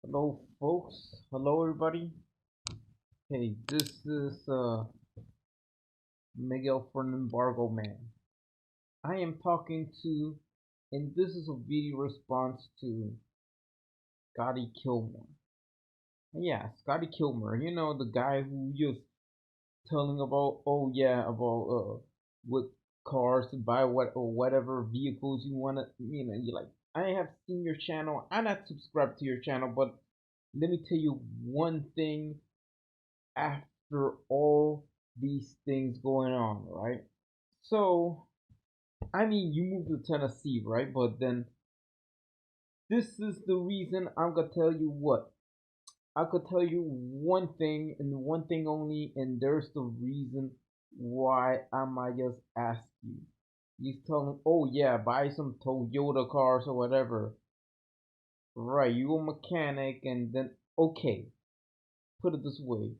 Hello, folks. Hello, everybody. Hey, this is Miguel from Embargo Man. I am talking to, and this is a video response to Scotty Kilmer. Yeah, Scotty Kilmer. You know the guy who just telling about, oh yeah, about what cars to buy, what or whatever vehicles you wanna, you like. I have seen your channel. I'm not subscribed to your channel, but let me tell you one thing after all these things going on, right? So, I mean, you moved to Tennessee, right? But then this is the reason I'm gonna tell you what. I could tell you one thing and one thing only, and there's the reason why I might just ask you. You tell them, oh yeah, buy some Toyota cars or whatever. Right, you a mechanic, and then okay, put it this way.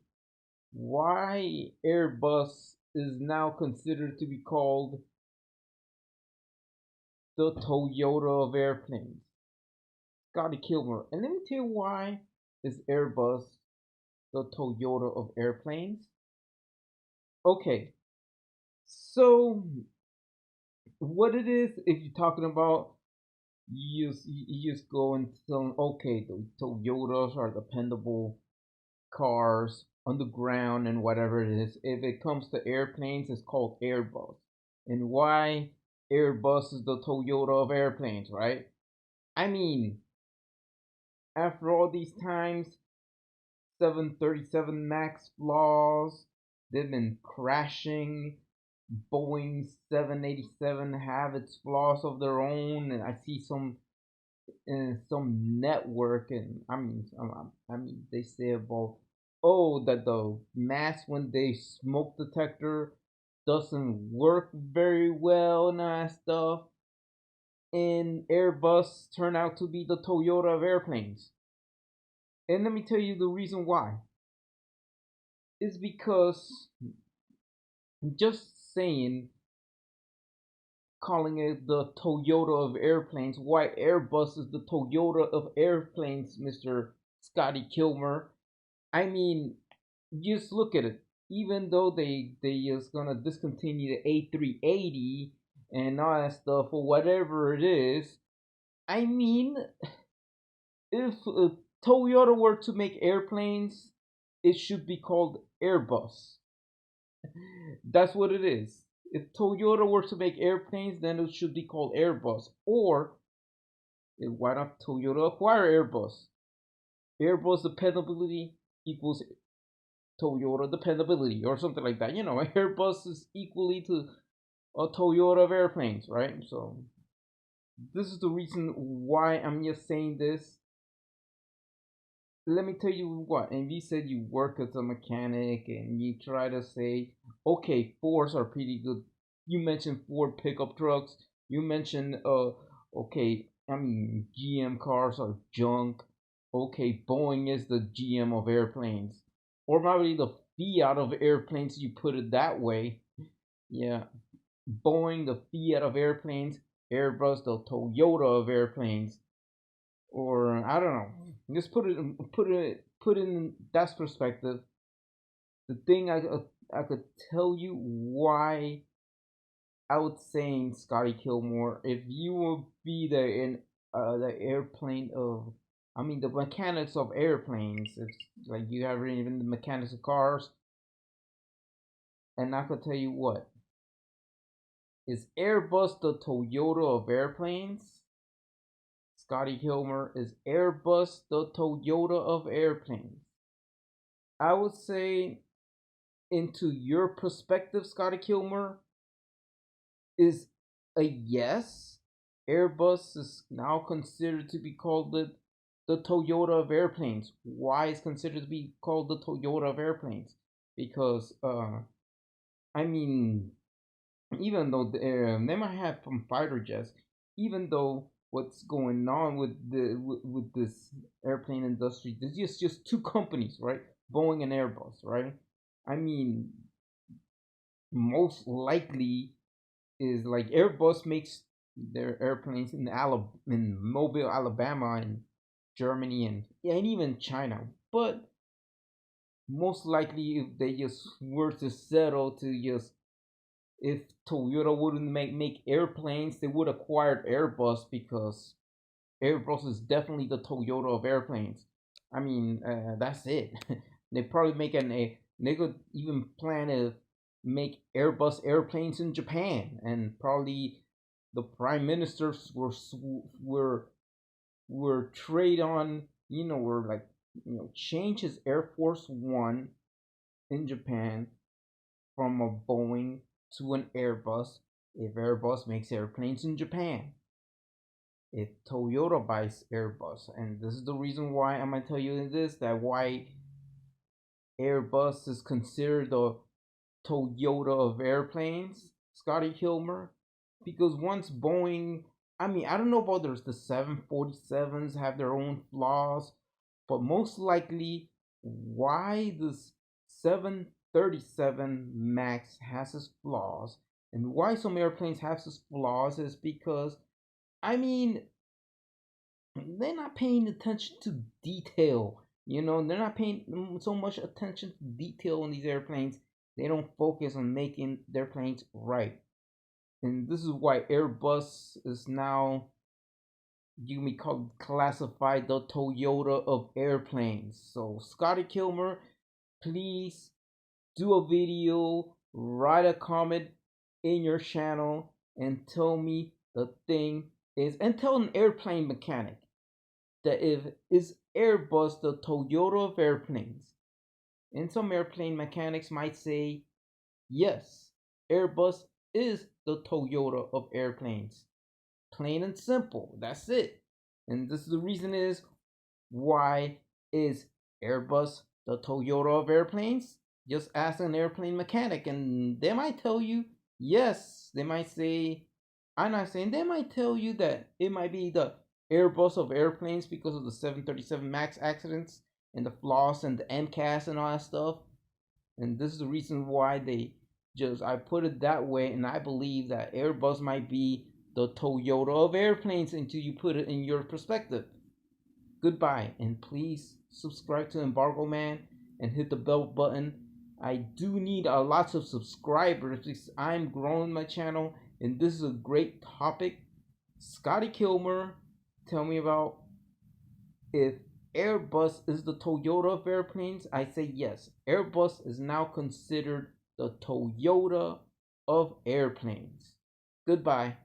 Why Airbus is now considered to be called the Toyota of airplanes. Scotty Kilmer. And let me tell you why is Airbus the Toyota of airplanes. Okay, so what it is, if you're talking about, you just go and tell them, okay, the Toyotas are dependable cars on the ground and whatever it is. If it comes to airplanes, it's called Airbus. And why Airbus is the Toyota of airplanes, right? I mean, after all these times, 737 MAX flaws, they've been crashing. Boeing 787 have its flaws of their own, and I see some network, and I mean they say about, oh, that the mask when they smoke detector doesn't work very well and all that stuff. And Airbus turned out to be the Toyota of airplanes. And let me tell you the reason why. Is because just saying, calling it the Toyota of airplanes, why Airbus is the Toyota of airplanes, Mr. Scotty Kilmer. I mean, just look at it. Even though they just gonna discontinue the A380 and all that stuff or whatever it is, I mean, if Toyota were to make airplanes, it should be called Airbus. That's what it is. If Toyota were to make airplanes, then it should be called Airbus. Or why not Toyota acquire Airbus? Airbus dependability equals Toyota dependability, or something like that. Airbus is equally to a Toyota of airplanes, right? So this is the reason why I'm just saying this. Let me tell you what, and you said you work as a mechanic and you try to say, okay, Fords are pretty good. You mentioned Ford pickup trucks. You mentioned, okay, I mean, GM cars are junk. Okay, Boeing is the GM of airplanes. Or probably the Fiat of airplanes, you put it that way. Yeah, Boeing, the Fiat of airplanes, Airbus, the Toyota of airplanes, or I don't know. Just put it in that perspective. The thing I could tell you why I would say, Scotty Kilmore, if you would be the airplane of, I mean, the mechanics of airplanes. It's like you have even the mechanics of cars, and I could tell you what, is Airbus the Toyota of airplanes? Scotty Kilmer, is Airbus the Toyota of airplanes? I would say, into your perspective, Scotty Kilmer, is a yes. Airbus is now considered to be called the Toyota of airplanes. Why is considered to be called the Toyota of airplanes? Because I mean, even though they might have some fighter jets, even though what's going on with this airplane industry, there's just two companies, right? Boeing and Airbus, right? I mean, most likely is like Airbus makes their airplanes in Mobile, Alabama, and Germany and even China. But most likely, if they just were to settle to just if Toyota wouldn't make airplanes, they would acquire Airbus because Airbus is definitely the Toyota of airplanes. I mean, that's it. They probably make they could even plan to make Airbus airplanes in Japan, and probably the prime ministers were trade on, were like, change his Air Force One in Japan from a Boeing to an Airbus if Airbus makes airplanes in Japan. If Toyota buys Airbus, and this is the reason why I'm gonna tell you this, that why Airbus is considered the Toyota of airplanes, Scotty Kilmer, because once Boeing, I mean, I don't know about there's the 747s have their own flaws, but most likely why this 737 Max has its flaws and why some airplanes have its flaws is because, I mean, they're not paying attention to detail. They're not paying so much attention to detail on these airplanes. They don't focus on making their planes right. And this is why Airbus is now, you may call classified the Toyota of airplanes. So Scotty Kilmer, please do a video, write a comment in your channel, and tell me the thing is, and tell an airplane mechanic that if is Airbus the Toyota of airplanes. And some airplane mechanics might say, yes, Airbus is the Toyota of airplanes. Plain and simple. That's it. And this is the reason is why is Airbus the Toyota of airplanes? Just ask an airplane mechanic and they might tell you yes. They might say, I'm not saying, they might tell you that it might be the Airbus of airplanes because of the 737 MAX accidents and the flaws and the MCAS and all that stuff. And this is the reason why I put it that way, and I believe that Airbus might be the Toyota of airplanes until you put it in your perspective. Goodbye, and please subscribe to Embargo Man and hit the bell button. I do need a lots of subscribers because I'm growing my channel, and this is a great topic. Scotty Kilmer, tell me about if Airbus is the Toyota of airplanes. I say yes. Airbus is now considered the Toyota of airplanes. Goodbye.